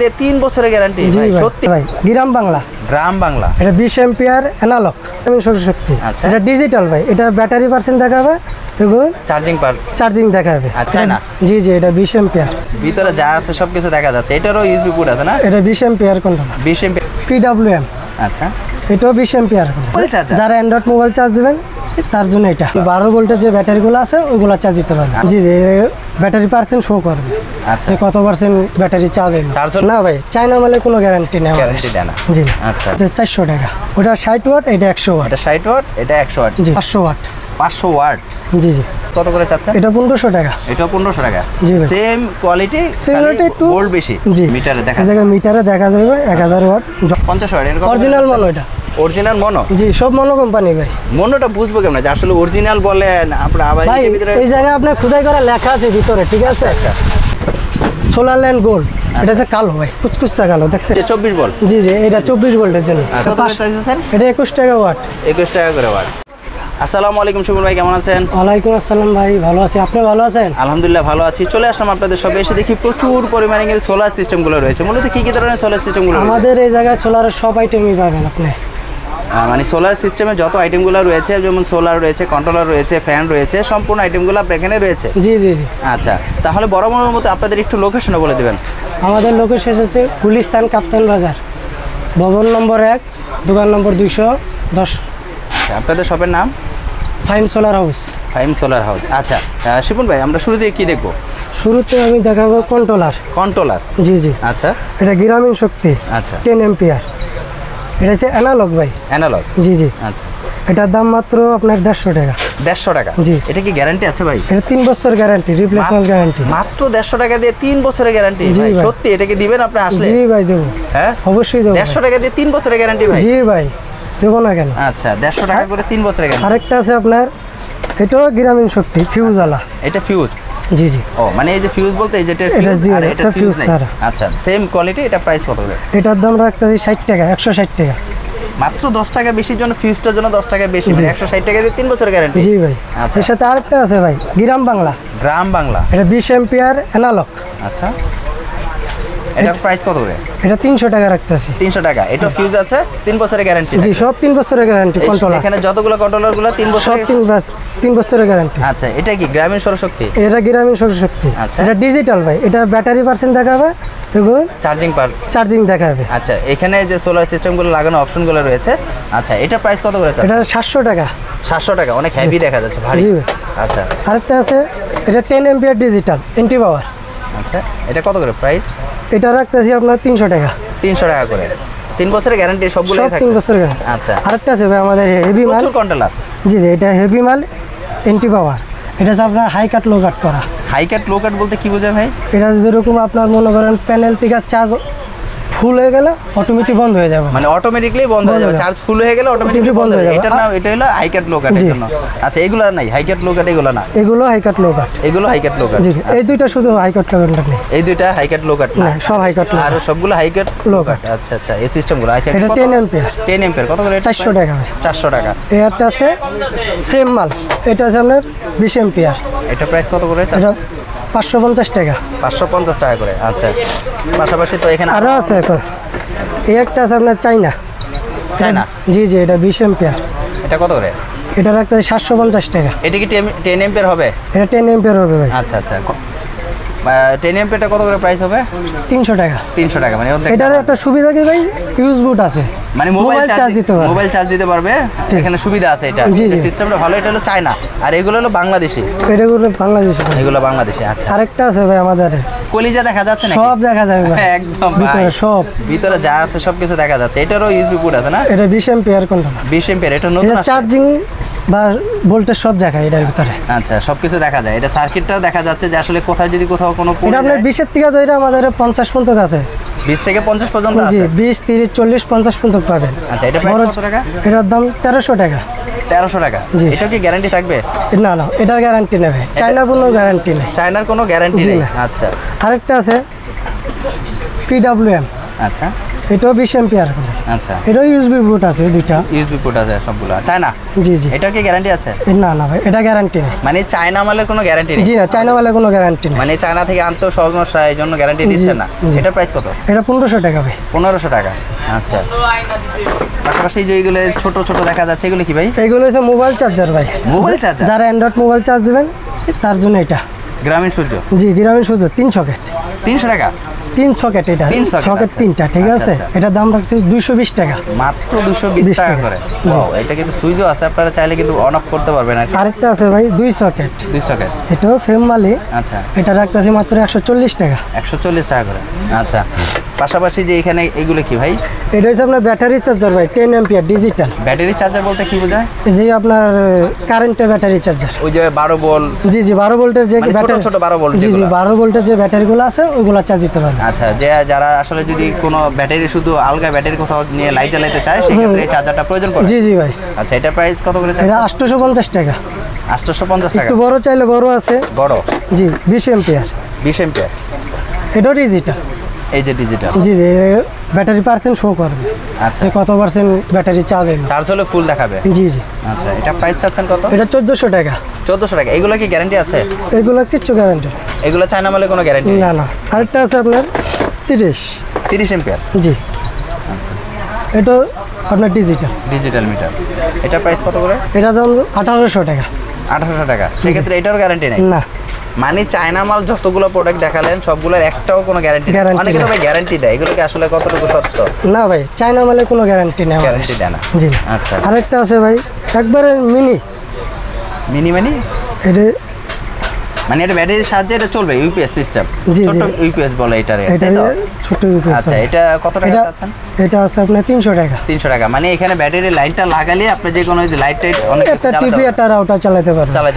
দিয়ে 3 বছরের গ্যারান্টি ভাই সত্যি ভাই গ্রাম বাংলা এটা 20 এম্পিয়ার অ্যানালগ সৌরশক্তি আচ্ছা এটা ডিজিটাল ভাই এটা ব্যাটারি পার্সেন্ট দেখাবে এবং চার্জিং দেখাবে আচ্ছা না জি এটা 20 এম্পিয়ার ভিতরে যা আছে সবকিছু দেখা যাচ্ছে এটারও ইউএসবি পোর্ট আছে না এটা 20 এম্পিয়ার কোনটা 20 এম্পিয়ার PWM আচ্ছা এটাও 20 এম্পিয়ার যারা অ্যান্ড্রয়েড মোবাইল চার্জ দিবেন তার জন্য এটা 12 ভোল্টের যে ব্যাটারিগুলো আছে ওইগুলো চার্জ দিতে পারবে জি ব্যাটারি পার্সেন্ট শো করবে আচ্ছা কত পার্সেন্ট ব্যাটারি চার্জ না ভাই চায়না মালে কোনো গ্যারান্টি নেই জি আচ্ছা 400 টাকা ওটা 60 ওয়াট এটা 100 ওয়াট এটা 60 ওয়াট এটা 100 ওয়াট জি 500 ওয়াট জি কত করে চাচ্ছেন এটা 1500 টাকা এটা 1500 টাকা জি সেম কোয়ালিটি একটু ভোল্ট বেশি মিটারে দেখা যাবে 1000 ওয়াট 50 ওয়াট এর অরিজিনাল মনো এটা অরিজিনাল মনো জি সব মনো কোম্পানি ভাই মনোটা বুঝবো কেমন যে আসলে অরিজিনাল বলেন আপনারা আবার এর ভিতরে এই জায়গায় আপনার খোদাই করা লেখা আছে ভিতরে ঠিক আছে আচ্ছা সোলার ল্যান্ড গোল্ড এটাতে কালো ভাই কুচকুচা কালো দেখছেন 24 ভোল্ট জি এটা 24 ভোল্টের জন্য কত করে চাইছেন এটা 21 টাকা ওয়াট 21 টাকা করে ওয়াট আসসালামু আলাইকুম সুমন ভাই কেমন আছেন ওয়ালাইকুম আসসালাম ভাই ভালো আছি আপনি ভালো আছেন আলহামদুলিল্লাহ ভালো আছি চলে আসলাম আপনাদের সবে এসে দেখি প্রচুর পরিমাণে কিন্তু সোলার সিস্টেমগুলো রয়েছে মূলত কি ধরনের সোলার সিস্টেমগুলো আমাদের এই জায়গায় সোলারের সব আইটেমই পাবেন আপনি মানে সোলার সিস্টেমে যত আইটেমগুলো রয়েছে যেমন সোলার রয়েছে কন্ট্রোলার রয়েছে ফ্যান রয়েছে সম্পূর্ণ আইটেমগুলো এখানে রয়েছে জি আচ্ছা তাহলে বরাবরের মতো আপনাদের একটু লোকেশনও বলে দেবেন আমাদের লোকেশন হচ্ছে গুলিস্তান কাপ্তান বাজার ভবন নম্বর 1 দোকান নম্বর 210 আচ্ছা আপনাদের শপের নাম ফাইম সোলার হাউস আচ্ছা শিপন ভাই আমরা শুরুতে কি দেখব শুরুতে আমি দেখাবো কন্ট্রোলার জি আচ্ছা এটা গ্রামীণ শক্তি আচ্ছা 10 এম্পিয়ার এটা হচ্ছে অ্যানালগ ভাই জি আচ্ছা এটার দাম মাত্র আপনার 150 টাকা জি এটা কি গ্যারান্টি আছে ভাই এটা 3 বছর গ্যারান্টি রিপ্লেসমেন্ট গ্যারান্টি মাত্র 150 টাকা দিয়ে 3 বছরের গ্যারান্টি ভাই সত্যি এটা কি দিবেন আপনি আসলে জি ভাই দেব হ্যাঁ অবশ্যই দেব 150 টাকা দিয়ে 3 বছরের গ্যারান্টি ভাই জি ভাই দেব না কেন আচ্ছা 150 টাকা করে 3 বছরের গ্যারান্টি আরেকটা আছে আপনার এটাও গ্রামীণ শক্তি ফিউজ আলা এটা ফিউজ জি ও মানে এই যে ফিউজ বলতে এই যেটা ফিউজ আর এটা ফিউজ স্যার আচ্ছা সেম কোয়ালিটি এটা প্রাইস কত করে এটার দাম রাখতেছি 60 টাকা 160 টাকা মাত্র 10 টাকা বেশির জন্য ফিউজটার জন্য 10 টাকা বেশি মানে 160 টাকা দিয়ে 3 বছরের গ্যারান্টি জি ভাই আচ্ছা এর সাথে আরেকটা আছে ভাই গ্রাম বাংলা এটা 20 এম্পিয়ার অ্যানালগ আচ্ছা এটা প্রাইস কত করে এটা 300 টাকা রাখতেছি 300 টাকা এটা ফিউজ আছে 3 বছরের গ্যারান্টি জি সব 3 বছরের গ্যারান্টি কন্ট্রোলার এখানে যতগুলো কন্ট্রোলারগুলো 3 বছর সব 3 বছরের গ্যারান্টি আচ্ছা এটা কি গ্রামীণ সৌরশক্তি এটা গ্রামীণ সৌরশক্তি আচ্ছা এটা ডিজিটাল ভাই এটা ব্যাটারি পার্সেন্ট দেখাবে এবং চার্জিং দেখাবে আচ্ছা এখানে যে সোলার সিস্টেমগুলো লাগানো অপশনগুলো রয়েছে আচ্ছা এটা প্রাইস কত করে এটা 700 টাকা অনেক হেভি দেখা যাচ্ছে ভারী আচ্ছা আরেকটা আছে এটা 10 এম্পিয়ার ডিজিটাল এন্টি পাওয়ার আচ্ছা এটা কত করে প্রাইস এটা রাখতেছি আপনার 300 টাকা করে 3 বছরের গ্যারান্টি সবগুলো থাকে 3 বছরের গ্যারান্টি আচ্ছা আরেকটা আছে ভাই আমাদের হেভি মাল কন্ট্রোলার জি এটা হেভি মাল এন্টি পাওয়ার এটা হচ্ছে আপনার হাই কাট লো কাট করা বলতে কি বোঝায় ভাই এটা যেরকম আপনার মনে করেন প্যানেল থেকে চার্জ ফুল হয়ে গেলে অটোমেটিক বন্ধ হয়ে যাবে মানে অটোমেটিক্যালি বন্ধ হয়ে যাবে চার্জ ফুল হয়ে গেলে অটোমেটিক্যালি বন্ধ হয়ে যাবে এটার নাম এটা হলো হাই কাট লো কাটের জন্য আচ্ছা এগুলো নাই হাই কাট লো কাট এগুলো না এগুলো হাই কাট লো কাট জি এই দুইটা শুধু হাই কাট লো কাট নেই এই দুইটা হাই কাট লো কাট না সব হাই কাট আর সবগুলো হাই কাট লো কাট আচ্ছা এই সিস্টেমগুলো আচ্ছা এটা 10 এম্পিয়ার কত করে 400 টাকা 400 টাকা এটা আছে সেম মাল এটা আছে আপনার 20 এম্পিয়ার এটা প্রাইস কত করে এটা 550 টাকা করে আচ্ছা পাশাপাশি তো এখানে আরো আছে এখন এই একটা আছে আপনার চায়না জি এটা 20 এম্পিয়ার এটা কত করে এটা রাখতে 750 টাকা এটা কি 10 এম্পিয়ার হবে এটা 10 এম্পিয়ার হবে ভাই আচ্ছা 10 এম্পিয়ারটা কত করে প্রাইস হবে 300 টাকা মানে এটার একটা সুবিধা কি ভাই ইউজ বুট আছে মানে মোবাইল চার্জ দিতে পারবে এখানে সুবিধা আছে এটা সিস্টেমটা ভালো এটা হলো চায়না আর এগুলো হলো বাংলাদেশি এগুলো বাংলাদেশি আচ্ছা আরেকটা আছে ভাই আমাদের কলিজা দেখা যাচ্ছে না সব দেখা যাবে ভাই একদম ভিতরে যা আছে সবকিছু দেখা যাচ্ছে এটারও ইউএসবি পোর্ট আছে না এটা 20 এম্পিয়ার কোনটা 20 এম্পিয়ার এটা নতুন চার্জিং বা ভোল্টেজ সব দেখায় এটার ভিতরে আচ্ছা সবকিছু দেখা যায় এটা সার্কিটটাও দেখা যাচ্ছে যে আসলে কোথায় যদি কোথাও কোনো এটা আপনার 20 এর থেকে ধরে আমাদের 50 পর্যন্ত আছে 20 থেকে 50 পর্যন্ত আছে জি 20 30 40 50 পর্যন্ত পাবেন আচ্ছা এটা প্রাইস কত টাকা এটার দাম 1300 টাকা এটা কি গ্যারান্টি থাকবে না এটার গ্যারান্টি নেবে চায়নার কোনো গ্যারান্টি নেই চায়নার কোনো গ্যারান্টি নেই আচ্ছা আরেকটা আছে PWM আচ্ছা, এটাও 20 এম্পিয়ার। আচ্ছা, এটাও ইউএসবি পোর্ট আছে দুইটা। ইউএসবি পোর্ট আছে সবগুলো চায়না? জি জি। এটা কি গ্যারান্টি আছে? না না ভাই, এটা গ্যারান্টি নেই। মানে চায়না মালের কোনো গ্যারান্টি নেই? জি না, চায়না মালের কোনো গ্যারান্টি নেই। মানে চায়না থেকে আনতে সমস্যা, এই জন্য গ্যারান্টি দিচ্ছে না। এটা প্রাইস কত? এটা 1500 টাকা ভাই। 1500 টাকা। আচ্ছা, পাশাপাশি যে এইগুলো ছোট ছোট দেখা যাচ্ছে এগুলো কি ভাই? এগুলো হচ্ছে মোবাইল চার্জার ভাই। Mobile charger? যারা অ্যান্ড্রয়েড মোবাইল চার্জ দিবেন তার জন্য এটা। গ্রামীণ সূর্য? জি, গ্রামীণ সূর্য 3 সকেট। 300 টাকা? 3 সকেট, এটা 3 সকেট, সকেট 3টা, ঠিক আছে। এটার দাম রাখছি 220 টাকা। মাত্র 220 টাকা করে? ওয়াও, এটা কিন্তু সুইচও আছে, আপনারা চাইলে কিন্তু অন অফ করতে পারবেন। আরেকটা আছে ভাই 2 সকেট। 2 সকেট, এটাও সেম মালই। আচ্ছা, এটা রাখতেছি মাত্র 140 টাকা। 140 টাকা করে। আচ্ছা, পাশাপাশি যে এখানে এগুলো কি ভাই? এটা হচ্ছে আপনার ব্যাটারি চার্জার ভাই, 10 এম্পিয়ার ডিজিটাল। ব্যাটারি চার্জার বলতে কি বোঝায়? এই যে আপনার কারেন্টের ব্যাটারি চার্জার। ওই যে 12 ভোল্ট? জি জি, 12 ভোল্টের যে ব্যাটারি, ছোট 12 ভোল্ট। জি জি, 12 ভোল্টের যে ব্যাটারিগুলো আছে ওইগুলো চার্জ দিতে পারবেন। আচ্ছা, যে যারা আসলে যদি কোনো ব্যাটারি শুধু আলগা ব্যাটারি কোথাও নিয়ে লাইট জ্বালাতে চায় সেক্ষেত্রে এই চার্জারটা প্রয়োজন পড়ে? জি জি ভাই। আচ্ছা, এটা প্রাইস কত করে? এটা 850 টাকা। 850 টাকা। একটু বড় চাইলে বড় আছে। বড়? জি, 20 এম্পিয়ার। 20 এম্পিয়ার। এটাও ডিজিটাল। এই যে ডিজিটাল? জি জি, ব্যাটারি পার্সেন্ট শো করবে। আচ্ছা, কত পার্সেন্ট ব্যাটারি চার্জ হলো। চার্জ হলে ফুল দেখাবে? জি জি। আচ্ছা, এটা প্রাইস চাচ্ছেন কত? এটা 1400 টাকা। 1400 টাকা। এগুলো কি গ্যারান্টি আছে? এগুলো কিচ্ছু গ্যারান্টি? এগুলো চায়না মালে কোনো গ্যারান্টি না না। আরেকটা আছে আপনার 30 এম্পিয়ার। জি, আচ্ছা, এটা আপনার ডিজিটাল। Digital meter. এটা প্রাইস কত করে? এটা দাম 1800 টাকা। 1800 টাকা। সেক্ষেত্রে এটারও গ্যারান্টি নেই? না। মানে চায়না মাল যতগুলো প্রোডাক্ট দেখালেন সবগুলোর একটাও কোনো গ্যারান্টি নেই? অনেকে তো ভাই গ্যারান্টি দেয়, এগুলো কি আসলে কতটুকু সত্য? না ভাই, চায়না মালে কোনো গ্যারান্টি নেই। গ্যারান্টি দেয় না? জি। আচ্ছা, আরেকটা আছে ভাই একবারে মিনি। মিনি মানে? এটা মানে এটা ব্যাটারির সাহায্যে এটা চলবে, ইউপিএস সিস্টেম? জি, ছোট ইউপিএস বলে এটারে? এটা ছোট ইউপিএস। আচ্ছা, এটা কত টাকা আছেন? এটা আছে আপনার 300 টাকা। 300 টাকা। মানে এখানে ব্যাটারি লাইটটা লাগালে আপনি যে কোনো লাইট টাইট অনেক একটা টিভি একটা রাউটার চালাতে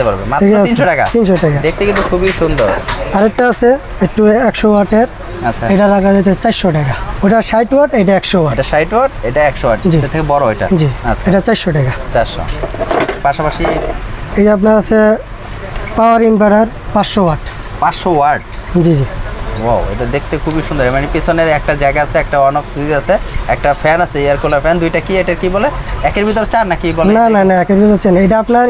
পারবেন। মাত্র 300 টাকা? 300 টাকা। দেখতে কিন্তু খুবই সুন্দর। আরেকটা আছে একটু 100 ওয়াটের। আচ্ছা, এটা রাখা যাচ্ছে 400 টাকা। ওটা 60 ওয়াট, এটা 100 ওয়াট। এটা 60 ওয়াট, এটা 100 ওয়াট। এটা থেকে বড় এটা? জি। আচ্ছা, এটা 400 টাকা। 400। পাশাপাশি এই আপনার আছে পাওয়ার ইনভার্টার 500 ওয়াট। 500 ওয়াট? জি জি। ওয়াও, এটা দেখতে খুবই সুন্দর। মানে পিছনে একটা জায়গা আছে, একটা অন অফ সুইচ আছে, একটা ফ্যান আছে, এয়ার কুলার ফ্যান। দুইটা কি, এটা কি বলে? একের ভিতর 4 নাকি বলে? না না না, একের ভিতর চেন। এটা আপনার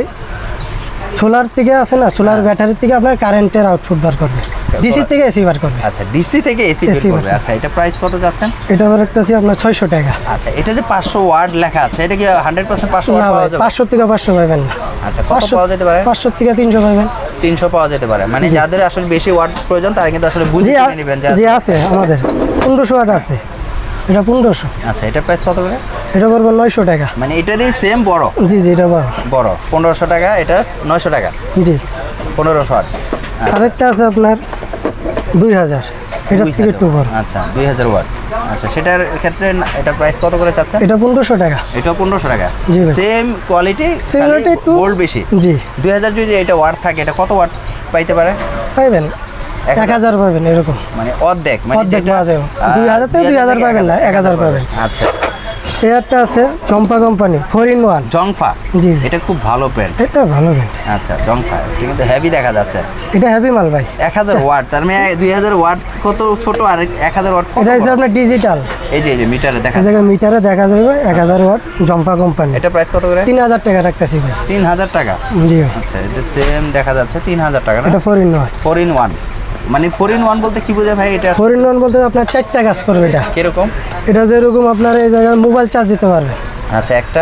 সোলার থেকে আছে না, সোলার ব্যাটারি থেকে আপনার কারেন্টের আউটপুট বার করবে, ডিসি থেকে এসি বার করবে। আচ্ছা, ডিসি থেকে এসি বের করবে। আচ্ছা, এটা প্রাইস কত যাচ্ছেন? এটা রাখতেছি আপনার 600 টাকা। আচ্ছা, এটা যে 500 ওয়াট লেখা আছে, এটা কি 100% 500 ওয়াট পাওয়া যাবে? 500 থেকে 500 পাবেন না। আচ্ছা, কত পাওয়া যেতে পারে? 500 থেকে 300 পাবেন। 300 পাওয়া যেতে পারে। মানে যাদের আসলে বেশি ওয়াট প্রয়োজন তারা কিন্তু আসলে বুঝে কিনে নেবেন। জি আছে, আমাদের 1500 ওয়াট আছে। এটা 1500। আচ্ছা, এটা প্রাইস কত করে? এটা পড়বে 900 টাকা। মানে এটারই সেম বড়? জি জি, এটা বড়। বড় 1500 টাকা, এটা 900 টাকা। জি। 1500 ওয়াট। আরেকটা আছে আপনার 2000, এটার থেকে একটু বড়। আচ্ছা, 2000 ওয়াট। আচ্ছা, সেটার ক্ষেত্রে এটার প্রাইস কত করে চাচ্ছেন? এটা 1500 টাকা। এটাও 1500 টাকা? জি ভাই। সেম কোয়ালিটি, একটু ভোল্ট বেশি? জি। 2000 যদি এটা ওয়াট থাকে, এটা কত ওয়াট পাইতে পারে? পাইবেন 1000 পাবেন এরকম। মানে অর্ধেক? মানে অর্ধেক পাওয়া যাবে। 2000 থেকে 2000 পাবেন না, 1000 পাবেন। আচ্ছা, একটা আছে জম্পা কোম্পানি 4-in-1। জংফা? জি। এটা খুব ভালো ব্র্যান্ড। এটা ভালো ব্র্যান্ড। আচ্ছা, জংফা। এটা কিন্তু হেভি দেখা যাচ্ছে। এটা হেভি মাল ভাই। 1000 ওয়াট, তার মানে 2000 ওয়াট কত ছোট, আর 1000 ওয়াট কত? এটা হচ্ছে আপনার ডিজিটাল। এই যে মিটারে দেখা যায়, মিটারে দেখা যাবে 1000 ওয়াট জম্পা কোম্পানি। এটা প্রাইস কত করে? 3000 টাকা রাখতেছি ভাই। 3000 টাকা? জি। আচ্ছা, এটা সেম দেখা যাচ্ছে 3000 টাকা না? এটা 4-in-1। 4-in-1 মানে 4-in-1 বলতে কি বোঝায় ভাই? এটা 4-in-1 বলতে আপনার 4টা কাজ করবে। এটা কিরকম? এটা যেরকম আপনার এই জায়গায় মোবাইল চার্জ দিতে পারবে। আচ্ছা, একটা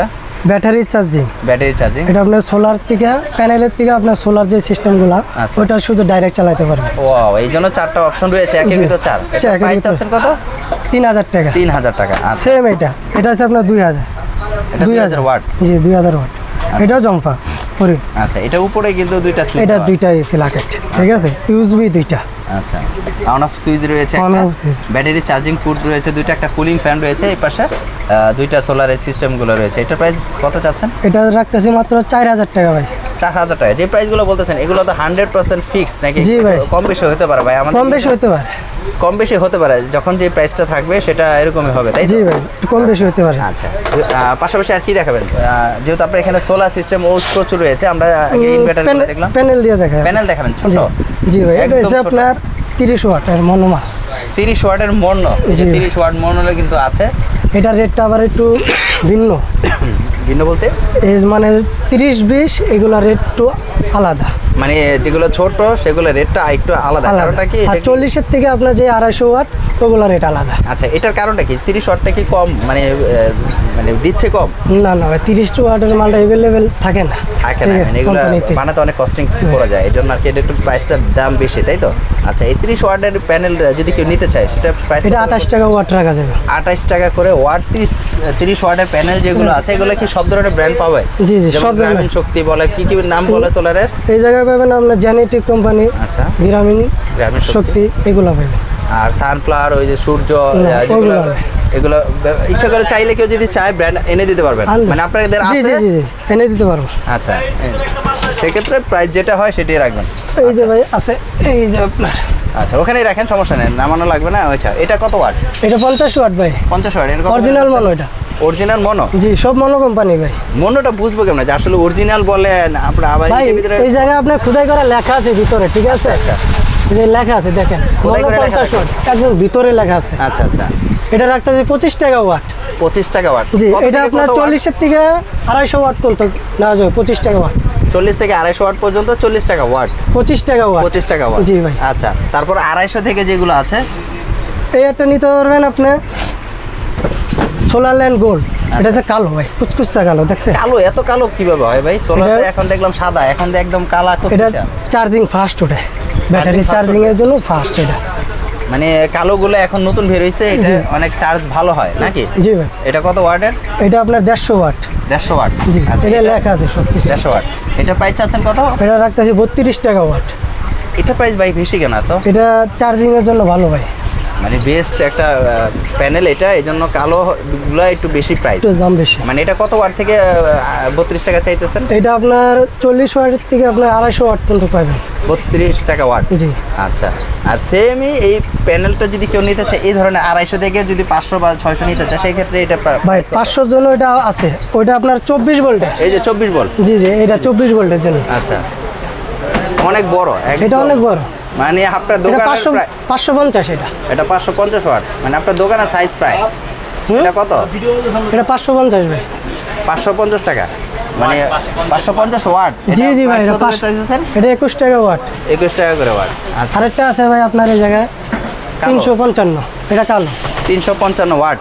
ব্যাটারি চার্জিং। Battery charging? এটা আপনার সোলার থেকে, প্যানেলের থেকে আপনার সোলার যে সিস্টেমগুলো, ওটা শুধু ডাইরেক্ট চালাতে পারবে। ওয়াও, এই জন্য 4টা অপশন রয়েছে, একের ভিতর 4। প্রাইস চাচ্ছেন কত? 3000 টাকা। 3000 টাকা। সেম এটা হচ্ছে আপনার 2000। এটা 2000 ওয়াট? জি, 2000 ওয়াট। এটাও জম্পা 4-in। আচ্ছা, এটা উপরে কিন্তু দুইটা স্লিপ? এটা দুইটাই ফিলাকেট, ঠিক আছে। ইউএসবি দুইটা। আচ্ছা, অন অফ সুইচ রয়েছে, ব্যাটারি চার্জিং পোর্ট রয়েছে দুইটা, একটা কুলিং ফ্যান রয়েছে, এই পাশে দুইটা সোলারের সিস্টেমগুলো রয়েছে। এটার প্রাইস কত চাচ্ছেন? এটা রাখতেছি মাত্র 4000 টাকা ভাই। 4000 টাকা? যে প্রাইসগুলো বলতেছেন এগুলো তো 100% ফিক্সড নাকি? জি ভাই। কম বেশি হতে পারে ভাই? আমাদের কম বেশি হতে পারে। কম বেশি হতে পারে, যখন যে প্রাইসটা থাকবে সেটা এরকমই হবে, তাই? জি ভাই, কম বেশি হতে পারে। আচ্ছা, পাশাপাশি আর কি দেখাবেন? যেহেতু আপনার এখানে সোলার সিস্টেম প্রচুর রয়েছে, আমরা আগে ইনভার্টার দেখলাম। প্যানেল দিয়ে দেখাবেন। প্যানেল দেখাবেন ছোট? জি ভাই, এটা হচ্ছে আপনার 30 ওয়াটের মনোমাল। 30 ওয়াটের মোড়, 30 ওয়াট মোড় কিন্তু আছে। এটার রেটটা আবার একটু ভিন্ন। ভিন্ন বলতে মানে 30-20 এগুলো রেট একটু আলাদা, মানে যেগুলো ছোট সেগুলো রেটটা একটু আলাদা। কারণটা কি? 40-এর থেকে আপনার যে 250 ওয়াট ওগুলো রেট আলাদা। আচ্ছা, এটার কারণটা কি? 30 ওয়াটটা কি কম, মানে দিচ্ছে কম? না না, 30 ওয়াটের মালটা अवेलेबल থাকে না, মানে এগুলো বানাতে অনেক কস্টিং করা যায়, এই জন্য আর কি এটা একটু প্রাইসটার দাম বেশি, তাই তো? আচ্ছা, এই 30 ওয়াটের প্যানেল যদি কেউ নিতে চায় সেটা প্রাইস? এটা 28 টাকা ওয়াট রাখা যাবে। 28 টাকা করে ওয়াট। 30 ওয়াটের প্যানেল যেগুলো আছে এগুলো কি সব ধরনের ব্র্যান্ড পাবে? জি জি, সব গ্রামীণ শক্তি বলে, কি কি নাম বলে সোলারের? এই জায়গায় পাবেন আপনার জেনেটিক কোম্পানি, আচ্ছা, গ্রামীণ শক্তি এগুলো পাবেন। আর সানফ্লাওয়ার, ওই যে সূর্য, এগুলো ইচ্ছা করে চাইলে কেউ যদি চায় ব্র্যান্ড এনে দিতে পারবেন, মানে আপনাদের আছে? জি জি, এনে দিতে পারবো। আচ্ছা, সেক্ষেত্রে প্রাইস যেটা হয় সেটাই রাখবেন। এই যে ভাই আছে, এই যে আপনার। আচ্ছা, ওখানেই রাখেন, সমস্যা নেই, নামানো লাগবে না। আচ্ছা, এটা কত ওয়াট? এটা 50 ওয়াট ভাই। 50 ওয়াট। এটা অরিজিনাল মনো, এটা অরিজিনাল মনো? জি, সব মনো কোম্পানি ভাই। মনোটা বুঝবো কেমন যে আসলে অরিজিনাল বলেন আপনারা? আবার এই জায়গায় আপনার খোদাই করা লেখা আছে ভিতরে, ঠিক আছে? আচ্ছা, যে লেখা আছে দেখেন, খোদাই করে 50 ওয়াট একদম ভিতরে লেখা আছে। আচ্ছা আচ্ছা, এটা রাখতে আছে 25 টাকা ওয়াট। 25 টাকা ওয়াট। জি, এটা আপনার 40-এর থেকে 250 ওয়াট পর্যন্ত নেওয়া যাবে। 25 টাকা ওয়াট। 40 থেকে 250 ওয়াট পর্যন্ত 40 টাকা ওয়াট। 25 টাকা ওয়াট। 25 টাকা ওয়াট। জি ভাই। আচ্ছা, তারপর 250 থেকে যেগুলো আছে এই একটা নিতে পারবেন আপনি, সোলার ল্যান্ড গোল্ড। এটাতে কালো ভাই, কুচকুচা কালো, দেখছেন? কালো? এত কালো কিভাবে হয় ভাই? সোলার এখন দেখলাম সাদা, এখন তো একদম কালা। এটা চার্জিং ফাস্ট, ওঠে ব্যাটারি চার্জিং এর জন্য ফাস্ট। এটা মানে কালোগুলো এখন নতুন বের হইছে, এটা অনেক চার্জ ভালো হয় নাকি? জি ভাই। এটা কত ওয়াটের? এটা আপনার 150 ওয়াট। 150 ওয়াট। জি, আচ্ছা, এটা লেখা আছে সব কিছু। 150 ওয়াট। এটা প্রাইস চাচ্ছেন কত? এটা রাখতেছি 32 টাকা ওয়াট। এটা প্রাইস ভাই বেশি কেন তো? এটা চার্জিং এর জন্য ভালো ভাই, মানে বেস্ট একটা প্যানেল এটা, এই জন্য কালোগুলো একটু বেশি প্রাইস, একটু দাম বেশি। মানে এটা কত ওয়াট থেকে 32 টাকা চাইতেছেন? এটা আপনার 40 ওয়াটের থেকে আপনার 250 ওয়াট পর্যন্ত পাবেন। 32 টাকা ওয়াট। জি। আচ্ছা, আর সেমই এই প্যানেলটা যদি কেউ নিতে চায় এই ধরনের 250 থেকে যদি 500 বা 600 নিতে চায় সেই ক্ষেত্রে এটা ভাই 500 জন্য এটা আছে, ওইটা আপনার 24 ভোল্টের। এই যে 24 ভোল্ট? জি জি, এটা 24 ভোল্টের জন্য। আচ্ছা, অনেক বড়, এটা অনেক বড়, মানে আপনার দোকানে 550। এটা 550 ওয়াট, মানে আপনার দোকানের সাইজ প্রায়। এটা কত? এটা 550 ভাই। 550 টাকা, মানে 550 ওয়াট। জি জি ভাই, এটা 21 টাকা ওয়াট। 21 টাকা করে ওয়াট। আচ্ছা, আরেকটা আছে ভাই আপনার এই জায়গায় 355, এটা কালো। 355 ওয়াট।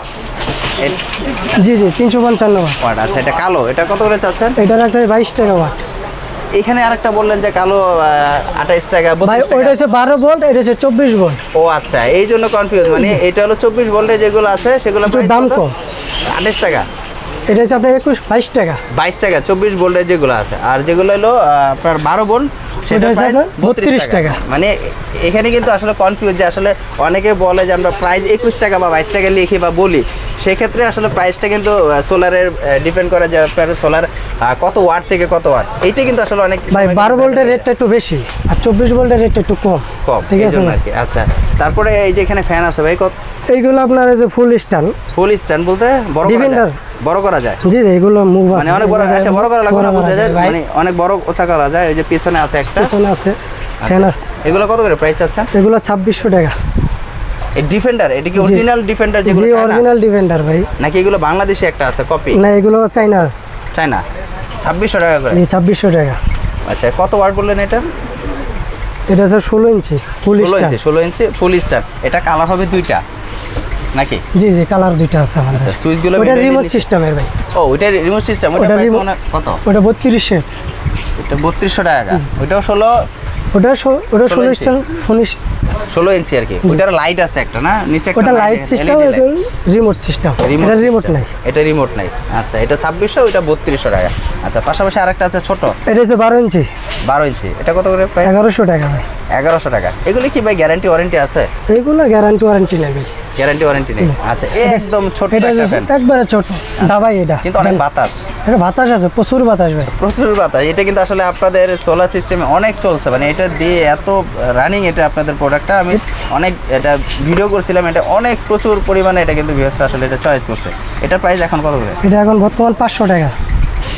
জি জি, 355 ওয়াট। আচ্ছা, এটা কালো, এটা কত করে চাচ্ছেন? এটা রাখতে 22 টাকা ওয়াট। এখানে আরেকটা বললেন যে কালো 28 টাকা, 32 টাকা। ওইটা হচ্ছে 12 ভোল্ট, এটা হচ্ছে 24 ভোল্ট। ও আচ্ছা, এই জন্য কনফিউজ। মানে এটা হলো 24 ভোল্টে যেগুলো আছে সেগুলো দাম কম, 28 টাকা। এটা হচ্ছে আপনার 22 টাকা। 22 টাকা 24 ভোল্টের যেগুলো আছে, আর যেগুলো হলো আপনার 12 ভোল্ট সেটা প্রাইস 32 টাকা। মানে এখানে কিন্তু আসলে কনফিউজ, যে আসলে অনেকে বলে যে আমরা প্রাইস 21 টাকা বা 22 টাকা লিখি বা বলি, সেক্ষেত্রে আসলে প্রাইসটা কিন্তু সোলারের ডিপেন্ড করে যে আপনার সোলার কত ওয়াট থেকে কত ওয়াট, এইটা কিন্তু আসলে অনেক। ভাই 12 ভোল্টের রেটটা একটু বেশি আর 24 ভোল্টের রেটটা একটু কম। ঠিক আছে নাকি? আচ্ছা, তারপরে এই যে এখানে ফ্যান আছে ভাই, কত? এইগুলো আপনার এই যে ফুল স্ট্যান্ড। ফুল স্ট্যান্ড বলতে বড় করা যায়? জি জি, এগুলো মুভ আছে, মানে অনেক বড়। আচ্ছা, বড় করা লাগবে না, বোঝা যায়, মানে অনেক বড় ওচা করা যায়। ওই যে পিছনে আছে একটা, পিছনে আছে ফ্যান। এগুলো কত করে প্রাইস আচ্ছা? এগুলো 2600 টাকা। এই ডিফেন্ডার, এটা কি অরিজিনাল ডিফেন্ডার? যেগুলো জি, অরিজিনাল ডিফেন্ডার ভাই। নাকি এগুলো বাংলাদেশি একটা আছে কপি? না, এগুলো চাইনা। 2600 টাকা করে? জি, 2600 টাকা। আচ্ছা, কত ওয়াট বললেন এটা? এটা স্যার 16 ইঞ্চি ফুল স্টার। 16 ইঞ্চি ফুল স্টার। এটা কালার হবে দুইটা নাকি? জি জি, কালার দুইটা আছে আমাদের। আচ্ছা, সুইচগুলো ওটা রিমোট সিস্টেমের ভাই। ও, ওটা রিমোট সিস্টেম। ওটা প্রাইস কত? ওটা 3200। এটা 3200 টাকা। ওটাও 16? ওটা 16 স্টার ফোনিশ 16 ইঞ্চি আর কি। ওটার লাইট আছে একটা না নিচে? ওটা লাইট সিস্টেম, এটা রিমোট সিস্টেম। এটা রিমোট নাই। এটা রিমোট নাই। আচ্ছা, এটা 2600, ওটা 3200 টাকা। আচ্ছা, পাশাপাশি আরেকটা আছে ছোট, এটা হচ্ছে 12 ইঞ্চি। 12 ইঞ্চি, এটা কত করে প্রাইস? 1100 টাকা ভাই। 1100 টাকা। এগুলো কি ভাই গ্যারান্টি ওয়ারেন্টি আছে? এগুলো গ্যারান্টি ওয়ারেন্টি নেই ভাই। গ্যারান্টি ওয়ারেন্টি নেই? আচ্ছা, একদম ছোট একটা ফ্যান, একবারে ছোট দাবাই। এটা কিন্তু অনেক বাতাস, এটা বাতাস আছে, প্রচুর বাতাস ভাই, প্রচুর বাতাস। এটা কিন্তু আসলে আপনাদের সোলার সিস্টেমে অনেক চলছে, মানে এটা দিয়ে এত রানিং এটা আপনাদের প্রোডাক্টটা। আমি অনেক এটা ভিডিও করছিলাম, এটা অনেক প্রচুর পরিমাণে এটা কিন্তু ভিউয়ার্সরা আসলে এটা চয়েস করছে। এটার প্রাইস এখন কত করে? এটা এখন বর্তমান 500 টাকা।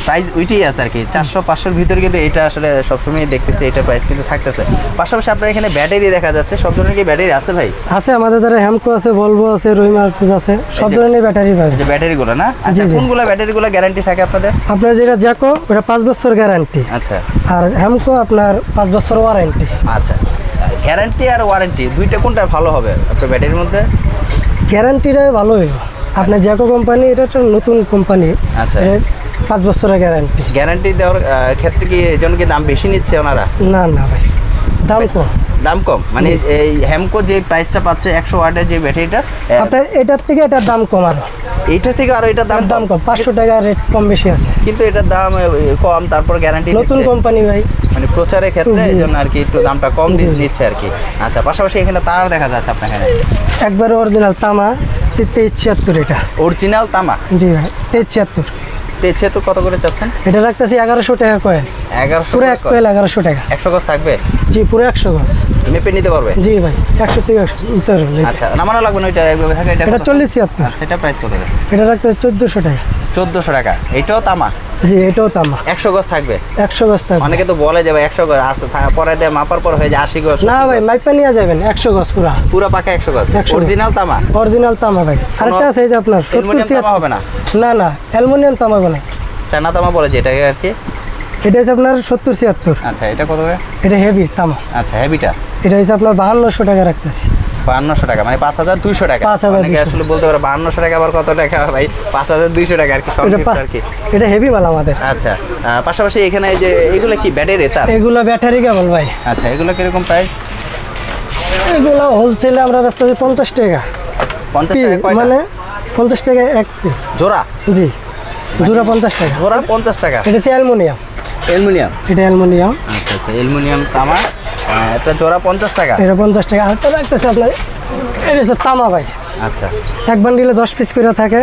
প্রাইস ওইটাই আছে আর কি 400-500 ভিতরে, কিন্তু এটা আসলে সবসময় দেখতেছি এটা প্রাইস কিন্তু থাকতেছে। পাশাপাশি আপনার এখানে ব্যাটারি দেখা যাচ্ছে, সব ধরনের কি ব্যাটারি আছে ভাই? আছে আমাদের দ্বারা হ্যামকো আছে, ভলভো আছে, রহিমার্কুজ আছে, সব ধরনের ব্যাটারি পাবে। যে ব্যাটারিগুলো না, আচ্ছা কোনগুলো ব্যাটারিগুলো গ্যারান্টি থাকে আপনাদের? আপনার যেটা জ্যাকো ওটা 5 বছর গ্যারান্টি, আচ্ছা, আর হ্যামকো আপনার 5 বছর ওয়ারেন্টি। আচ্ছা, গ্যারান্টি আর ওয়ারেন্টি দুইটা কোনটা ভালো হবে আপনার ব্যাটারির মধ্যে? গ্যারান্টিটাই ভালো হইব। আপনার জ্যাকো কোম্পানি, এটা একটা নতুন কোম্পানি। আচ্ছা, 5 বছরের গ্যারান্টি। গ্যারান্টি দেওয়ার ক্ষেত্রে কি এজন্য কি দাম বেশি নিচ্ছে ওনারা? না না ভাই, দাম কম। দাম কম মানে এই হ্যামকো যে প্রাইসটা পাচ্ছে 100 ওয়াটের যে ব্যাটারিটা, আপনার এটার থেকে এটার দাম কম, আরো এইটা থেকে আরো এটার দাম কম, 500 টাকা রেট কম বেশি আছে, কিন্তু এটার দাম কম, তারপর গ্যারান্টি নতুন কোম্পানি ভাই, মানে প্রচারের ক্ষেত্রে এই জন্য আর কি একটু দামটা কম নিচ্ছে আর কি। আচ্ছা, পাশাপাশি এখানে তার দেখা যাচ্ছে আপনার এখানে একবার অরিজিনাল তামা 2376, এটা অরিজিনাল তামা। জি ভাই, 2376। তেছে তো কত করে চাচ্ছেন? এটা রাখতেছি 1100 টাকা কয়েল। 1100 পুরো এক কয়েল 1100 টাকা। 100 গজ থাকবে? জি, পুরো 100 গজ মেপে নিতে পারবে? জি ভাই, 100 থেকে 100। আচ্ছা, নামানো লাগবে না ওইটা একভাবে থাকে? এটা 4076। আচ্ছা, এটা প্রাইস কত? এটা রাখতেছি 1400 টাকা। 1400 টাকা। এটাও তামা? জি, এটাও তামা। 100 গজ থাকবে? 100 গজ থাকবে। অনেকে তো বলে যে ভাই 100 গজ আসতে পরে দিয়ে মাপার পর হয়ে যায় 80 গজ। না ভাই, মাইপা নিয়ে যাবেন 100 গজ পুরা। পুরো পাকা 100 গজ অরিজিনাল তামা? অরিজিনাল তামা ভাই। আরেকটা আছে এই যে আপনার 70 তামা হবে না? না না, অ্যালুমিনিয়াম তামা হবে না, চায়না তামা বলে যেটাকে আর কি। এটা হচ্ছে আপনার 70-76। আচ্ছা, এটা কত করে? এটা হেভি তামা। আচ্ছা, হেভিটা এটা হচ্ছে আপনার 5200 টাকা রাখতেছি। 5200 টাকা মানে 5200 টাকা। 5200 অনেকে আসলে বলতে পারে 5200 টাকা আবার কত টাকা ভাই? 5200 টাকা আর কি, আর কি। এটা হেভি মাল আমাদের। আচ্ছা, পাশাপাশি এখানে এই যে এগুলো কি ব্যাটারি তার? এগুলো ব্যাটারি কেবল ভাই। আচ্ছা, এগুলো কিরকম প্রাইস? এগুলো হোলসেলে আমরা ব্যস্ত 50 টাকা। 50 টাকা কয়টা? মানে 50 টাকা এক জোড়া? জি, জোড়া 50 টাকা। জোড়া 50 টাকা? এটা হচ্ছে অ্যালুমিনিয়াম। অ্যালুমিনিয়াম? এটা অ্যালুমিনিয়াম। আচ্ছা আচ্ছা, অ্যালুমিনিয়াম তামা, এটা জোড়া 50 টাকা। এটা 50 টাকা। আরেকটা রাখতেছে আপনার, এটা হচ্ছে তামা ভাই। আচ্ছা, এক বান্ডিলে 10 পিস করে থাকে।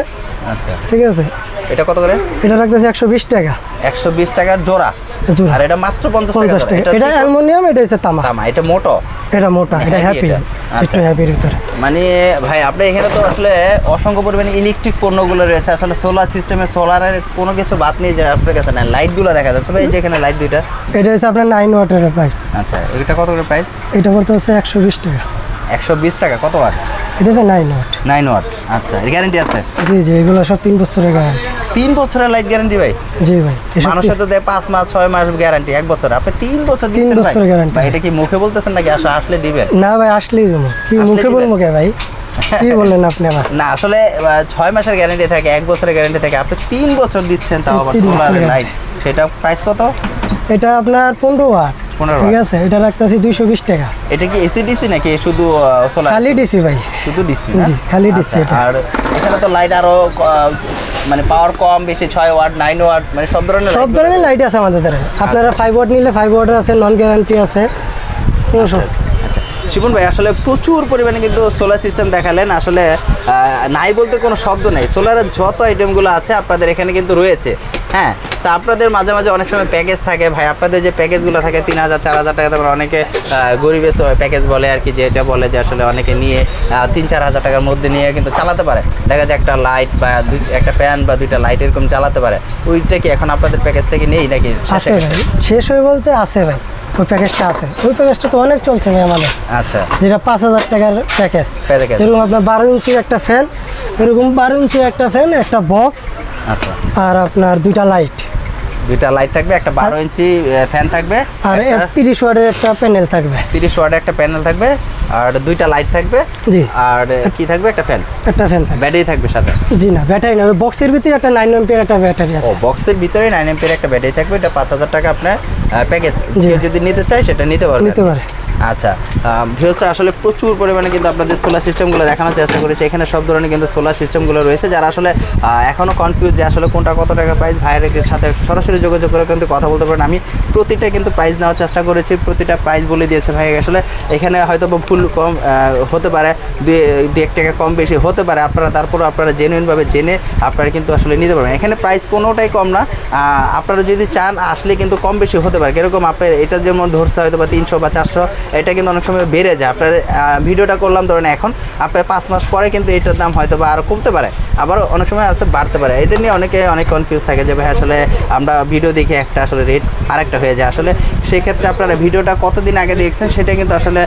আচ্ছা, ঠিক আছে। এটা কত করে? এটা রাখতেছে 120 টাকা। 120 টাকার জোড়া, জোড়া। আর এটা মাত্র 50 50 টাকা। টাকা। এটা অ্যালুমিনিয়াম, এটা হচ্ছে তামা। তামা, এটা মোটো? এটা মোটা, এটা হ্যাপি, আচ্ছা। একটু হ্যাপির ভিতরে। মানে ভাই আপনি এখানে তো আসলে অসংখ্য পরিমাণে ইলেকট্রিক পণ্যগুলো রয়েছে, আসলে সোলার সিস্টেমে সোলারের কোনো কিছু বাদ নেই যে আপনার কাছে না। লাইটগুলো দেখা যাচ্ছে ভাই, যেখানে লাইট দুইটা, এটা হচ্ছে আপনার 9 ওয়াটের প্রাইস। আচ্ছা, এটা কত করে প্রাইস? এটা পড়তে হচ্ছে 120 টাকা। 120 টাকা। কত ওয়াট? এটা হচ্ছে 9 ওয়াট। 9 ওয়াট। আচ্ছা, গ্যারান্টি আছে? জি জি, এগুলো সব 3 বছরের গ্যারান্টি। 3 বছরের লাইট গ্যারান্টি ভাই? জি ভাই। মানুষের তো দেয় 5 মাস 6 মাস গ্যারান্টি, 1 বছর, আপনি 3 বছর দিচ্ছেন ভাই? 3 বছর গ্যারান্টি। ভাই এটা কি মুখে বলতেছেন নাকি আসলে দিবেন? না ভাই, আসলেই দেবো। কি মুখে বলবো কে ভাই? কি বললেন আপনি আবার? না আসলে 6 মাসের গ্যারান্টি থাকে, 1 বছরের গ্যারান্টি থাকে, আপনি 3 বছর দিচ্ছেন তাও আবার 3 সোলার বছরের লাইট। সেটা প্রাইস কত? এটা আপনার 15 ওয়াট। 15 ঠিক ওয়াট। আছে, এটা রাখতেছি 220 টাকা। এটা কি এসি ডিসি নাকি শুধু সোলার? খালি ডিসি ভাই। শুধু ডিসি না? জি, খালি ডিসি আচ্ছা, এটা। আর এখানে তো লাইট আরো মানে পাওয়ার কম বেশি, 6 ওয়াট 9 ওয়াট মানে সব ধরনের সব ধরনের লাইট আছে আমাদের দ্বারা। আপনারা 5 ওয়াট নিলে 5 ওয়াটের আছে, নন গ্যারান্টি আছে। আচ্ছা আচ্ছা। শিবন ভাই আসলে প্রচুর পরিমাণে কিন্তু সোলার সিস্টেম দেখালেন, আসলে নাই বলতে কোনো শব্দ নেই। সোলারের যত আইটেমগুলো আছে আপনাদের এখানে কিন্তু রয়েছে। হ্যাঁ, তা আপনাদের মাঝে মাঝে অনেক সময় প্যাকেজ থাকে ভাই, আপনাদের যে প্যাকেজগুলো থাকে 3000 4000 টাকা, তারপর অনেকে গরিবের প্যাকেজ বলে আর কি, যেটা বলে যে আসলে অনেকে নিয়ে 3-4 হাজার টাকার মধ্যে নিয়ে কিন্তু চালাতে পারে। দেখা যায় একটা লাইট বা একটা ফ্যান বা 2টা লাইট এরকম চালাতে পারে। ওইটা কি এখন আপনাদের প্যাকেজটা কি নেই নাকি? আছে ভাই, শেষ হয়ে বলতে আছে ভাই। ওই প্যাকেজটা আছে, ওই প্যাকেজটা তো অনেক চলছে ভাই আমাদের। আচ্ছা, যেটা 5000 টাকার প্যাকেজ। যেরকম আপনার 12 ইঞ্চির একটা ফ্যান, এরকম 12 ইঞ্চির একটা ফ্যান, একটা বক্স, আচ্ছা, আর আপনার 2টা লাইট। 2টা লাইট থাকবে, একটা 12 ইঞ্চি ফ্যান থাকবে, আর 30 ওয়াটের একটা প্যানেল থাকবে। 30 ওয়াটের একটা প্যানেল থাকবে, আর 2টা লাইট থাকবে। জি। আর কি থাকবে? একটা ফ্যান। একটা ফ্যান থাকবে। ব্যাটারি থাকবে সাথে? জি না, ব্যাটারি না, ওই বক্সের ভিতরে একটা 9 এম্পিয়ার একটা ব্যাটারি ও, আছে। বক্সের ভিতরে 9 এম্পিয়ার একটা ব্যাটারি থাকবে। এটা 5000 টাকা আপনার প্যাকেজ। জি। যদি নিতে চাই সেটা নিতে পারবে। নিতে পারে। আচ্ছা, ভিউয়ার্সরা আসলে প্রচুর পরিমাণে কিন্তু আপনাদের সোলার সিস্টেমগুলো দেখানোর চেষ্টা করেছে। এখানে সব ধরনের কিন্তু সোলার সিস্টেমগুলো রয়েছে। যারা আসলে এখনও কনফিউজ যে আসলে কোনটা কত টাকা প্রাইস, ভাইয়ের সাথে সরাসরি যোগাযোগ করে কিন্তু কথা বলতে পারেন। আমি প্রতিটা কিন্তু প্রাইস নেওয়ার চেষ্টা করেছি, প্রতিটা প্রাইস বলে দিয়েছে ভাই। আসলে এখানে হয়তো ভুল কম হতে পারে, 2-1 টাকা কম বেশি হতে পারে। তারপরও আপনারা জেনুইনভাবে জেনে আপনারা কিন্তু আসলে নিতে পারবেন। এখানে প্রাইস কোনোটাই কম না। আপনারা যদি চান আসলে কিন্তু কম বেশি হতে পারে। কিরকম আপনার এটা যেমন ধরছে হয়তো বা 300 বা 400, এটা কিন্তু অনেক সময় বেড়ে যায়। আপনার ভিডিওটা করলাম ধরেন এখন, আপনার 5 মাস পরে কিন্তু এটার দাম হয়তো বা আরও কমতে পারে, আবার অনেক সময় আছে বাড়তে পারে। এটা নিয়ে অনেকে অনেক কনফিউজ থাকে যে ভাই আসলে আমরা ভিডিও দেখে একটা আসলে রেট আরেকটা হয়ে যায়। আসলে সেই ক্ষেত্রে আপনারা ভিডিওটা কতদিন আগে দেখছেন সেটা কিন্তু আসলে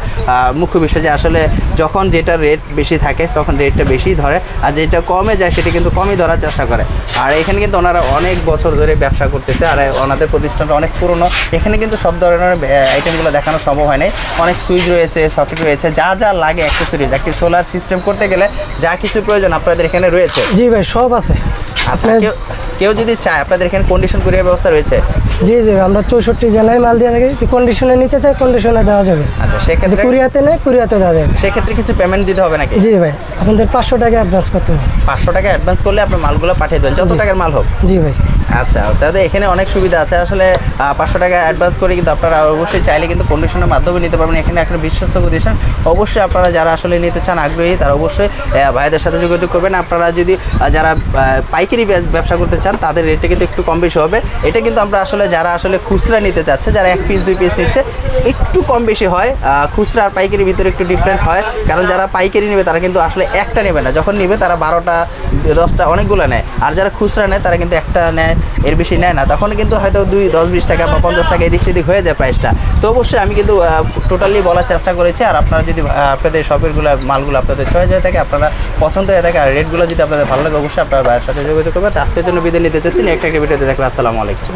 মুখ্য বিষয়, যে আসলে যখন যেটা রেট বেশি থাকে তখন রেটটা বেশি ধরে, আর যেটা কমে যায় সেটা কিন্তু কমই ধরার চেষ্টা করে। আর এখানে কিন্তু ওনারা অনেক বছর ধরে ব্যবসা করতেছে, আর ওনাদের প্রতিষ্ঠানটা অনেক পুরনো। এখানে কিন্তু সব ধরনের আইটেমগুলো দেখানো সম্ভব হয় নাই। অনেক সুইচ রয়েছে, সকেট রয়েছে, যা যা লাগে অ্যাক্সেসরিজ, একটি সোলার সিস্টেম করতে গেলে যা কিছু প্রয়োজন আপনাদের এখানে রয়েছে। জি ভাই, সব আছে। আচ্ছা, কেউ যদি চায় আপনাদের এখানে কন্ডিশন কুরিয়ার ব্যবস্থা রয়েছে? জি জি, আমরা 64 জেলায় মাল দিয়ে থাকি। কন্ডিশনে নিতে চাই কন্ডিশনে দেওয়া যাবে। আচ্ছা, সেক্ষেত্রে কুরিয়াতে নেই কুরিয়াতে দেওয়া যাবে। সেক্ষেত্রে কিছু পেমেন্ট দিতে হবে নাকি? জি ভাই, আপনাদের 500 টাকা অ্যাডভান্স করতে হবে। 500 টাকা অ্যাডভান্স করলে আপনার মালগুলো পাঠিয়ে দেবেন, যত টাকার মাল হোক। জি ভাই। আচ্ছা, তাহলে এখানে অনেক সুবিধা আছে। আসলে 500 টাকা অ্যাডভান্স করে কিন্তু আপনারা অবশ্যই চাইলে কিন্তু কন্ডিশনের মাধ্যমে নিতে পারবেন। এখানে একটা বিশ্বস্ত প্রতিষ্ঠান। অবশ্যই আপনারা যারা আসলে নিতে চান, আগ্রহী, তারা অবশ্যই ভাইদের সাথে যোগাযোগ করবেন। আপনারা যদি যারা পাইকারি ব্যবসা করতে চান তাদের রেটটা কিন্তু একটু কম বেশি হবে। এটা কিন্তু আমরা আসলে যারা আসলে খুচরা নিতে চাচ্ছে, যারা 1 পিস 2 পিস নিচ্ছে, একটু কম বেশি হয়। খুচরা আর পাইকারির ভিতরে একটু ডিফারেন্ট হয়, কারণ যারা পাইকারি নেবে তারা কিন্তু আসলে একটা নেবে না, যখন নেবে তারা 12টা 10টা অনেকগুলো নেয়। আর যারা খুচরা নেয় তারা কিন্তু একটা নেয়, এর বেশি নেয় না। তখন কিন্তু হয়তো 10-20 টাকা বা 50 টাকা এদিক সেদিক হয়ে যায় প্রাইসটা। তো অবশ্যই আমি কিন্তু টোটালি বলার চেষ্টা করেছি। আর আপনারা যদি আপনাদের শপেরগুলো মালগুলো আপনাদের চয়েস হয়ে থাকে, আপনারা পছন্দ হয়ে থাকে, আর রেটগুলো যদি আপনাদের ভালো লাগে, অবশ্যই আপনারা ভাইয়ের সাথে যোগাযোগ করবেন। আজকের জন্য বিদায় নিতে চাচ্ছি, একটা ভিডিওতে দেখবেন। আসসালামু আলাইকুম।